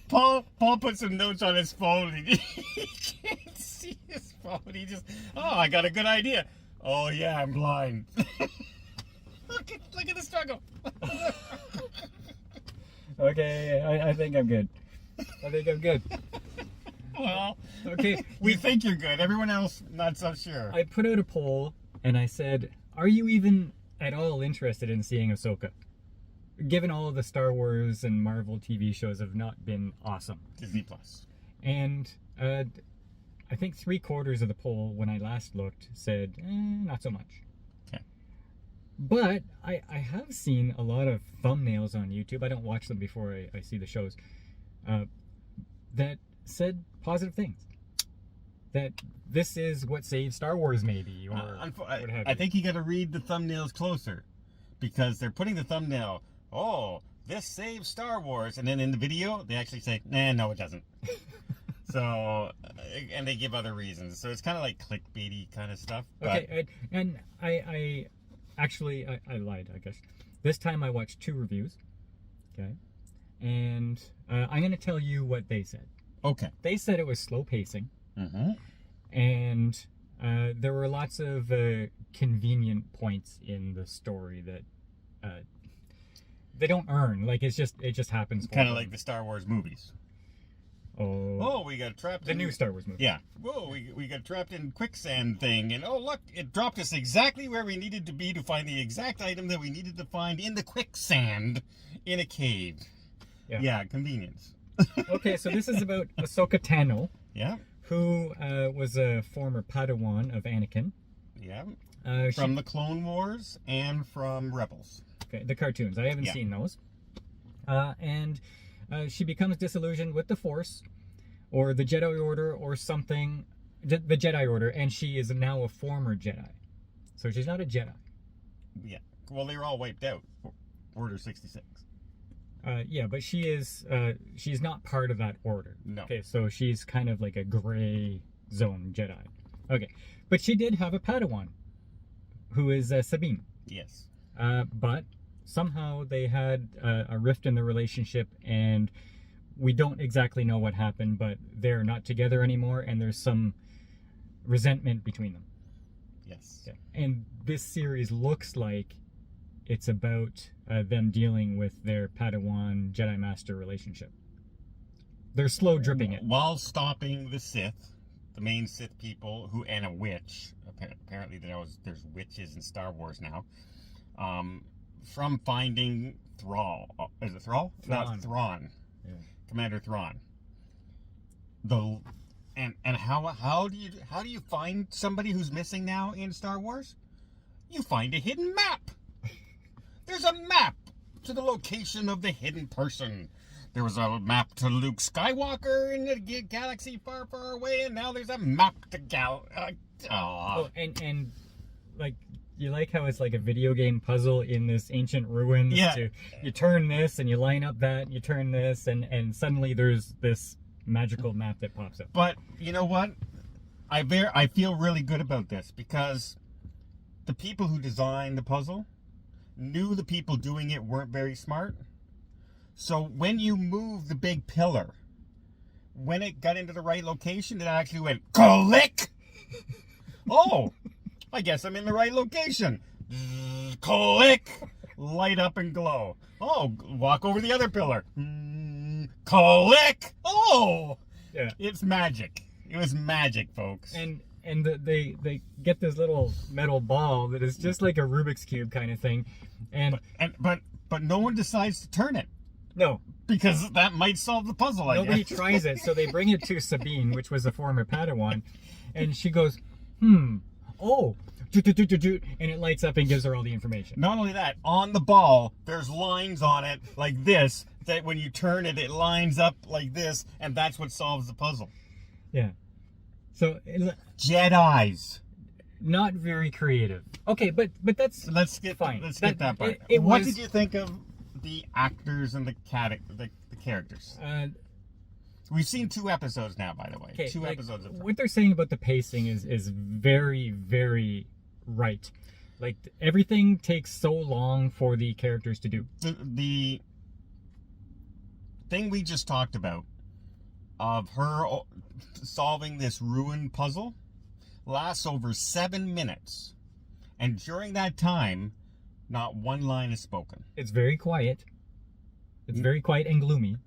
Paul put some notes on his phone. And he can't see his phone. He just, I got a good idea. Oh yeah, I'm blind. look at the struggle. Okay, I think I'm good. Well, okay. we think you're good. Everyone else, not so sure. I put out a poll and I said, are you even at all interested in seeing Ahsoka? Given all of the Star Wars and Marvel TV shows have not been awesome. Disney Plus. And I think 3/4 of the poll, when I last looked, said, not so much. Okay. But I have seen a lot of thumbnails on YouTube. I don't watch them before I see the shows. That said positive things. That this is what saves Star Wars, maybe, or what have you. I think you got to read the thumbnails closer, because they're putting the thumbnail, this saves Star Wars, and then in the video they actually say, no, it doesn't. So, and they give other reasons. So it's kind of like clickbaity kind of stuff. But... Okay, and I actually lied, I guess. This time I watched 2 reviews. Okay, and I'm going to tell you what they said. Okay. They said it was slow pacing. Mm-hmm. And there were lots of convenient points in the story that they don't earn. Like it just happens. Kind of like the Star Wars movies. Oh, we got trapped. The new Star Wars movie. Yeah. Whoa, we got trapped in quicksand thing, and look, it dropped us exactly where we needed to be to find the exact item that we needed to find in the quicksand in a cave. Yeah, convenience. Okay, so this is about Ahsoka Tano. Yeah. Who was a former Padawan of Anakin. Yeah. From the Clone Wars and from Rebels. Okay, the cartoons. I haven't seen those. And she becomes disillusioned with the Force, or the Jedi Order, or something. The Jedi Order, and she is now a former Jedi. So she's not a Jedi. Yeah. Well, they were all wiped out. Order 66. Yeah, but she's not part of that order. No. Okay, so she's kind of like a gray zone Jedi. Okay, but she did have a Padawan, who is Sabine. Yes. But somehow they had a rift in the relationship, and we don't exactly know what happened, but they're not together anymore, and there's some resentment between them. Yes. Okay. And this series looks like it's about them dealing with their Padawan Jedi Master relationship. They're slow dripping it. While stopping the Sith, the main Sith people, and a witch, apparently there's witches in Star Wars now, from finding Thrall. Is it Thrall? Thrawn. No, Thrawn. Yeah. Commander Thrawn. And how do you find somebody who's missing now in Star Wars? You find a hidden map. There's a map to the location of the hidden person. There was a map to Luke Skywalker in the galaxy far, far away, and now there's a map to and like, you like how it's like a video game puzzle in this ancient ruins? Yeah. You turn this and you line up that, and you turn this, and suddenly there's this magical map that pops up. But you know what? I feel really good about this, because the people who designed the puzzle knew the people doing it weren't very smart. So when you move the big pillar, when it got into the right location, it actually went click. Oh, I guess I'm in the right location. Click. Light up and glow. Oh, walk over the other pillar. Click. Oh, yeah, it's magic. It was magic, folks. And they get this little metal ball that is just like a Rubik's Cube kind of thing, but no one decides to turn it. No, because that might solve the puzzle. Nobody tries it, so they bring it to Sabine, which was a former Padawan, and she goes, oh, and it lights up and gives her all the information. Not only that, on the ball, there's lines on it like this, that when you turn it, it lines up like this, and that's what solves the puzzle. Yeah. So Jedis. Not very creative. Okay, but that's fine. Let's get that part. What did you think of the actors and the characters? We've seen 2 episodes now, by the way. Okay, 2 episodes of what they're saying about the pacing is very, very right. Like, everything takes so long for the characters to do. The thing we just talked about of her solving this ruined puzzle lasts over 7 minutes. And during that time, not one line is spoken. It's very quiet. It's very quiet and gloomy.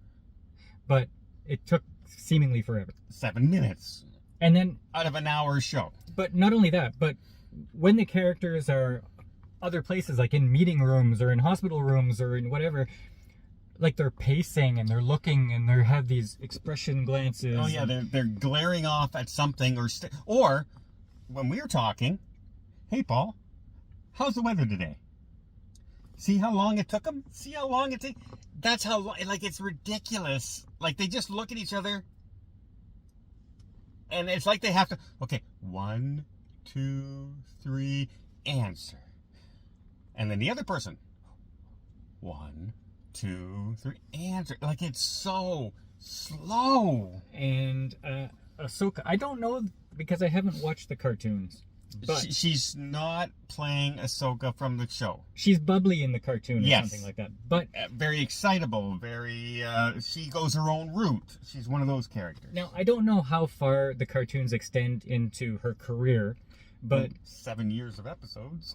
But it took seemingly forever. 7 minutes. And then... out of an hour show. But not only that, but when the characters are other places, like in meeting rooms or in hospital rooms or in whatever, like they're pacing and they're looking and they have these expression glances. Oh yeah, they're glaring off at something or when we're talking, hey Paul, how's the weather today? See how long it took them? See how long it takes? That's how long, like it's ridiculous. Like they just look at each other and it's like they have to, okay, 1, 2, 3, answer. And then the other person, 1, 2, 3, answer. Like it's so slow. And Ahsoka, I don't know because I haven't watched the cartoons. But she's not playing Ahsoka from the show. She's bubbly in the cartoon or Yes. something like that. But Very excitable, very, she goes her own route. She's one of those characters. now I don't know how far the cartoons extend into her career, but 7 years of episodes.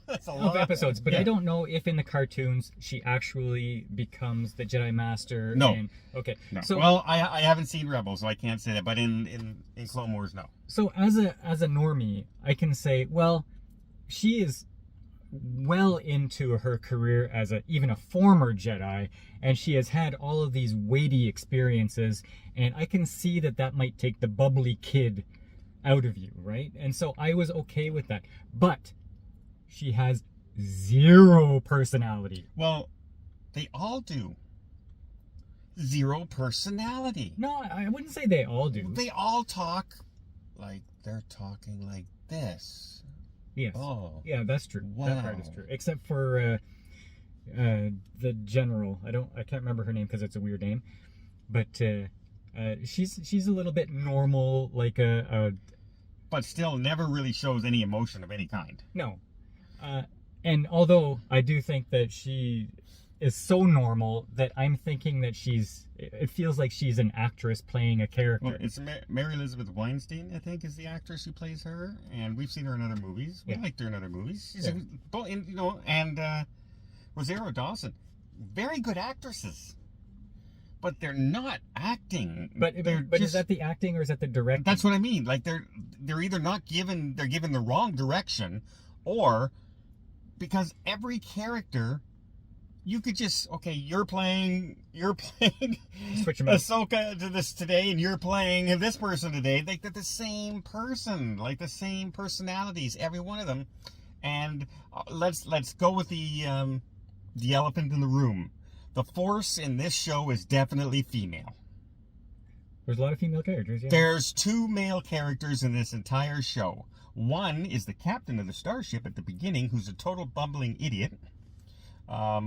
That's a of lot. episodes. But Yeah. I don't know if in the cartoons she actually becomes the Jedi Master. No. And, okay. No. So Well, I haven't seen Rebels, so I can't say that. But in Clone Wars, no. so as a normie, I can say, well, she is well into her career as even a former Jedi, and she has had all of these weighty experiences, and I can see that might take the bubbly kid out of you, right? And so I was okay with that. But she has zero personality. Well, they all do. Zero personality. No, I wouldn't say they all do. They all talk like they're talking like this. Yes. Oh. Yeah, that's true. That part is Wow. true. Except for the general. I can't remember her name because it's a weird name. But she's a little bit normal, like But still never really shows any emotion of any kind. no. And although I do think that she is so normal that I'm thinking that it feels like she's an actress playing a character. Well, it's Mary Elizabeth Weinstein, I think, is the actress who plays her, and we've seen her in other movies. We Yeah. liked her in other movies. She's Yeah. and Rosario Dawson, very good actresses, but they're not acting. But they're is just, that the acting or is that the directing? that's what I mean. Like they're either not given, they're given the wrong direction, or because every character. You could just, okay, you're playing Switch 'em out. Ahsoka to this today, and you're playing this person today. They're the same person, like the same personalities, every one of them. And let's go with the elephant in the room. The Force in this show is definitely female. There's a lot of female characters, yeah. There's 2 male characters in this entire show. One is the captain of the starship at the beginning, who's a total bumbling idiot.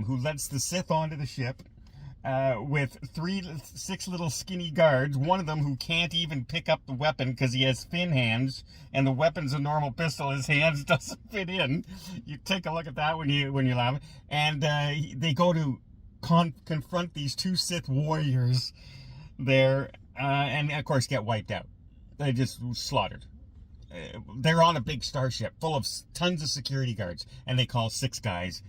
Who lets the Sith onto the ship with 6 little skinny guards. One of them who can't even pick up the weapon because he has fin hands, and the weapon's a normal pistol. His hands doesn't fit in. You take a look at that when you laugh. And they go to confront these 2 Sith warriors there, and of course get wiped out. They just slaughtered. They're on a big starship full of tons of security guards, and they call 6 guys.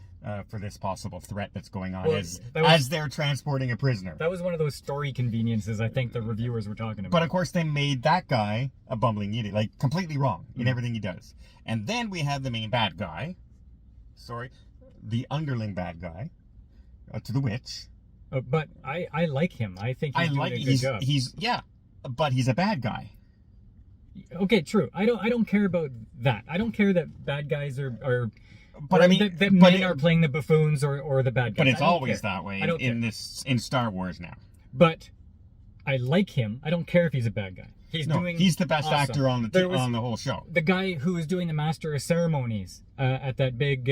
For this possible threat that's going on as they're transporting a prisoner. That was one of those story conveniences I think the reviewers were talking about. But of course they made that guy a bumbling idiot, like completely wrong in everything he does. And then we have the main bad guy, the underling bad guy, to the witch. But I like him. I think he's doing a good job. But he's a bad guy. Okay, true. I don't care about that. I don't care that bad guys are But I mean, that men are playing the buffoons or the bad guys. But it's I don't always care. that way I don't care. in Star Wars now. But I like him. I don't care if he's a bad guy. He's the best awesome. actor on the whole show. The guy who was doing the Master of Ceremonies at that big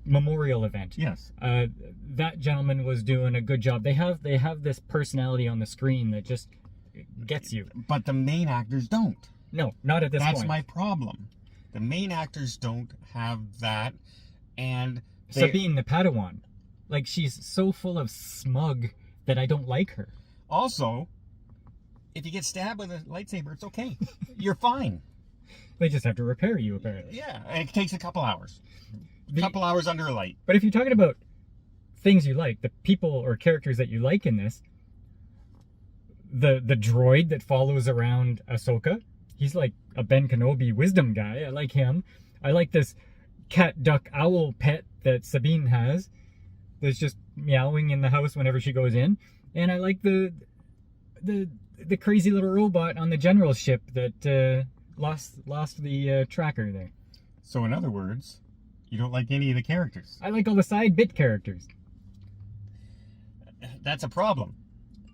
memorial event. Yes. That gentleman was doing a good job. They have this personality on the screen that just gets you. But the main actors don't. No, not at this point. That's my problem. The main actors don't have that, and Sabine, the Padawan, like she's so full of smug that I don't like her. Also, if you get stabbed with a lightsaber, it's okay. You're fine. They just have to repair you, apparently. Yeah, and it takes a couple hours. A couple hours under a light. But if you're talking about things you like, the people or characters that you like in this, the droid that follows around Ahsoka, he's like a Ben Kenobi wisdom guy. I like him. I like this cat, duck, owl pet that Sabine has that's just meowing in the house whenever she goes in. And I like the crazy little robot on the general's ship that lost the tracker there. So in other words, you don't like any of the characters. I like all the side bit characters. That's a problem.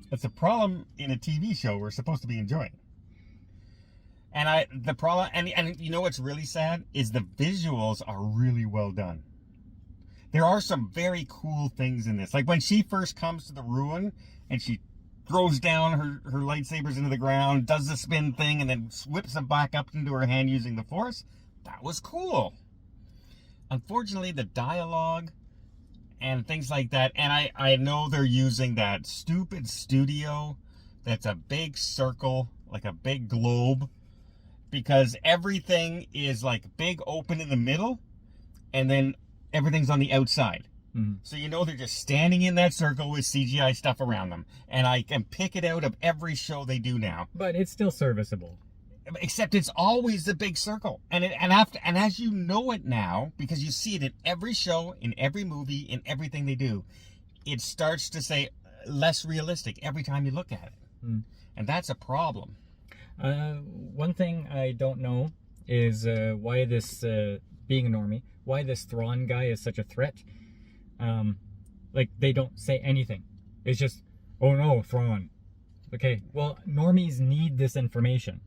That's a problem in a TV show we're supposed to be enjoying. And the problem, and you know what's really sad is the visuals are really well done. There are some very cool things in this. Like when she first comes to the ruin and she throws down her lightsabers into the ground, does the spin thing, and then whips them back up into her hand using the Force. That was cool. Unfortunately, the dialogue and things like that, and I know they're using that stupid studio that's a big circle, like a big globe, because everything is like big open in the middle, and then everything's on the outside. So you know they're just standing in that circle with CGI stuff around them. And I can pick it out of every show they do now. But it's still serviceable. Except it's always the big circle. And as you know it now, because you see it in every show, in every movie, in everything they do, it starts to say less realistic every time you look at it. And that's a problem. One thing I don't know is why this, being a normie, why this Thrawn guy is such a threat. Like they don't say anything. It's just, oh no, Thrawn. Okay, well, normies need this information.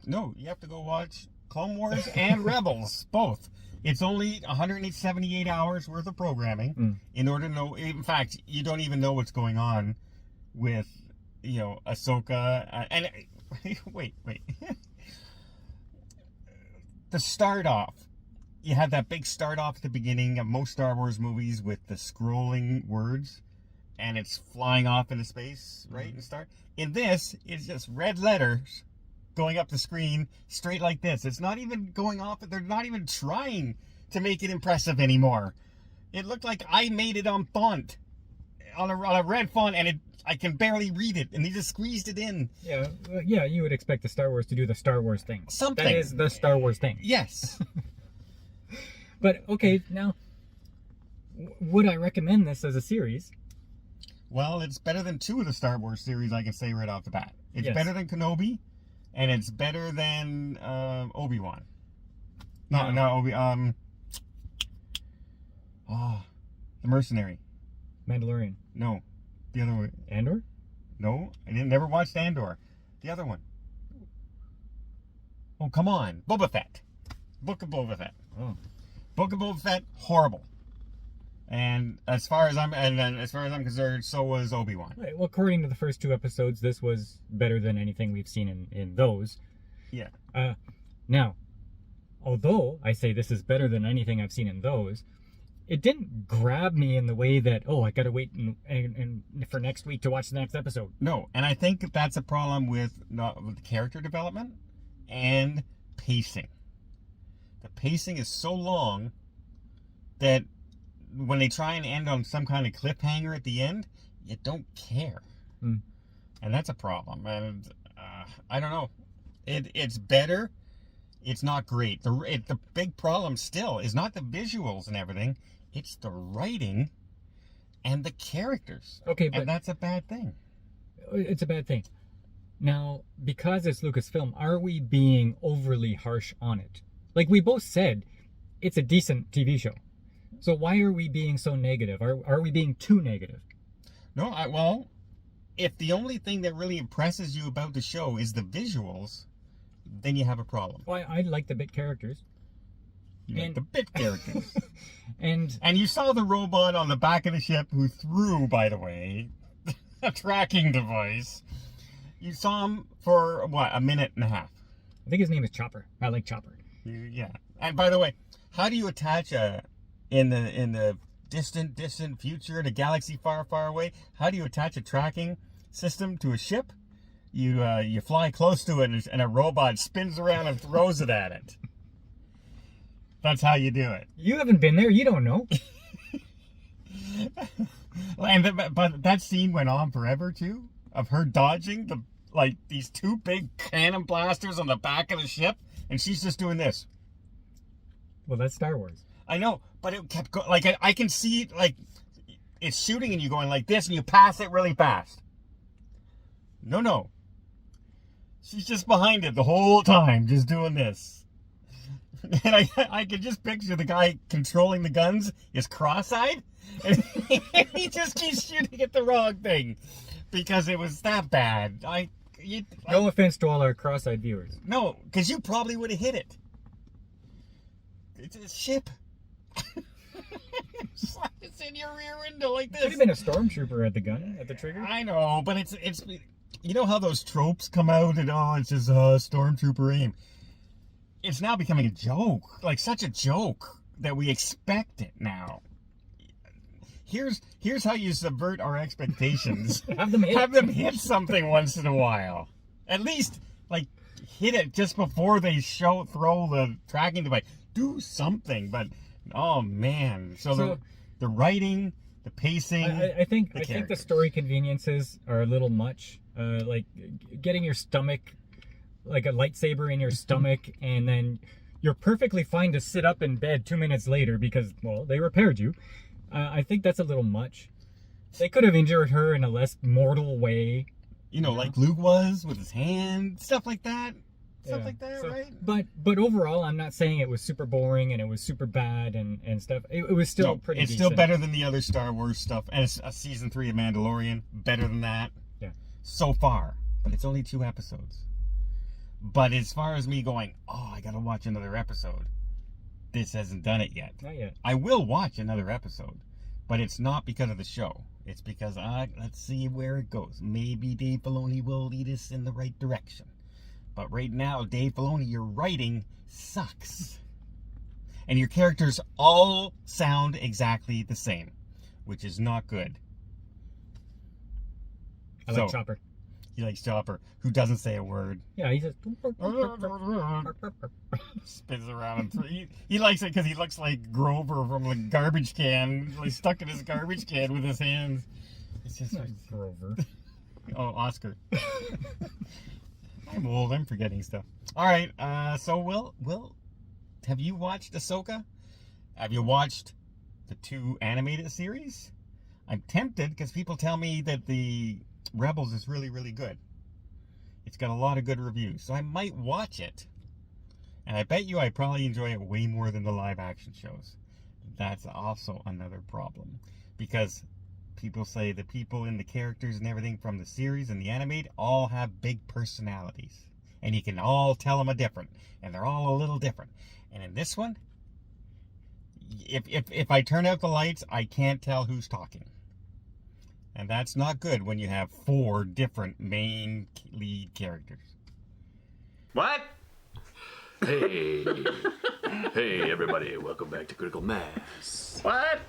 No, you have to go watch Clone Wars and Rebels, both. It's only 178 hours worth of programming in order to know. In fact, you don't even know what's going on with, you know, Ahsoka. And wait. The start off. You have that big start off at the beginning of most Star Wars movies with the scrolling words, and it's flying off into space, right? And start. In this, it's just red letters going up the screen straight like this. It's not even going off. They're not even trying to make it impressive anymore. It looked like I made it on font, on a red font, and I can barely read it, and they just squeezed it in. Yeah, you would expect the Star Wars to do the Star Wars thing. Something. That is the Star Wars thing. Yes. But, okay, now, would I recommend this as a series? Well, it's better than 2 of the Star Wars series, I can say right off the bat. It's better than Kenobi, and it's better than Obi-Wan. The Mercenary. Mandalorian. No, the other one. Andor? No, I never watched Andor. The other one. Oh, come on. Boba Fett. Book of Boba Fett. Oh. Book of Boba Fett, horrible. And as far as I'm concerned, so was Obi-Wan. Right, well, according to the first 2 episodes, this was better than anything we've seen in those. Yeah. Now, although I say this is better than anything I've seen in those, it didn't grab me in the way that, I gotta wait and for next week to watch the next episode. No, and I think that's a problem with character development and pacing. The pacing is so long that when they try and end on some kind of cliffhanger at the end, you don't care. And that's a problem. And I don't know. It's better. It's not great. The big problem still is not the visuals and everything. It's the writing and the characters. Okay, but and that's a bad thing. It's a bad thing. Now, because it's Lucasfilm, are we being overly harsh on it? Like we both said, it's a decent TV show. So why are we being so negative? Are we being too negative? No, well, if the only thing that really impresses you about the show is the visuals, then you have a problem. Well, I like the bit characters. The bit characters. and you saw the robot on the back of the ship who threw, by the way, a tracking device. You saw him for, a minute and a half? I think his name is Chopper. I like Chopper. Yeah. And by the way, how do you attach in the distant future, in a galaxy far, far away, how do you attach a tracking system to a ship? you fly close to it and a robot spins around and throws it at it. That's how you do it. You haven't been there. You don't know. But that scene went on forever too, of her dodging these two big cannon blasters on the back of the ship, and she's just doing this. Well, that's Star Wars. I know, but it kept going. Like I can see it, like it's shooting and you going like this, and you pass it really fast. No, she's just behind it the whole time, just doing this. And I could just picture the guy controlling the guns is cross-eyed, and he just keeps shooting at the wrong thing because it was that bad. No offense to all our cross-eyed viewers. No, because you probably would have hit it. It's a ship. It's in your rear window like this. Could have been a stormtrooper at the gun, at the trigger. I know, but it's you know how those tropes come out and it's just stormtrooper aim. It's now becoming a joke, like such a joke that we expect it now. Here's how you subvert our expectations. Have them hit something once in a while. At least like hit it just before they throw the tracking device. Do something, but oh man. So the writing, the pacing. I think the story conveniences are a little much. Like getting your stomach, like a lightsaber in your stomach, and then you're perfectly fine to sit up in bed 2 minutes later because, well, they repaired you. I think that's a little much. They could have injured her in a less mortal way. You know, like Luke was with his hand, stuff like that. Stuff like that, right? But overall, I'm not saying it was super boring and it was super bad and stuff. It was still pretty It's decent. still better than the other Star Wars stuff. And it's a season 3 of Mandalorian. Better than that. Yeah. So far. But it's only 2 episodes. But as far as me going, oh, I gotta watch another episode, this hasn't done it yet. Not yet. I will watch another episode, but it's not because of the show. It's because let's see where it goes. Maybe Dave Filoni will lead us in the right direction. But right now, Dave Filoni, your writing sucks. And your characters all sound exactly the same, which is not good. I like Chopper. He likes Chopper, who doesn't say a word. Yeah, he says... Spins around. He likes it because he looks like Grover from the garbage can. He's stuck in his garbage can with his hands. It's just not Grover. Oh, Oscar. I'm old. I'm forgetting stuff. All right. So, Will, have you watched Ahsoka? Have you watched the 2 animated series? I'm tempted because people tell me that the Rebels is really, really good. It's got a lot of good reviews, so I might watch it. And I bet you I probably enjoy it way more than the live action shows. That's also another problem, because people say the people in the characters and everything from the series and the animated all have big personalities, and you can all tell them a different, and they're all a little different. And in this one, if I turn out the lights, I can't tell who's talking. And that's not good when you have 4 different main lead characters. What? Hey. Hey, everybody. Welcome back to Critical Mass. What?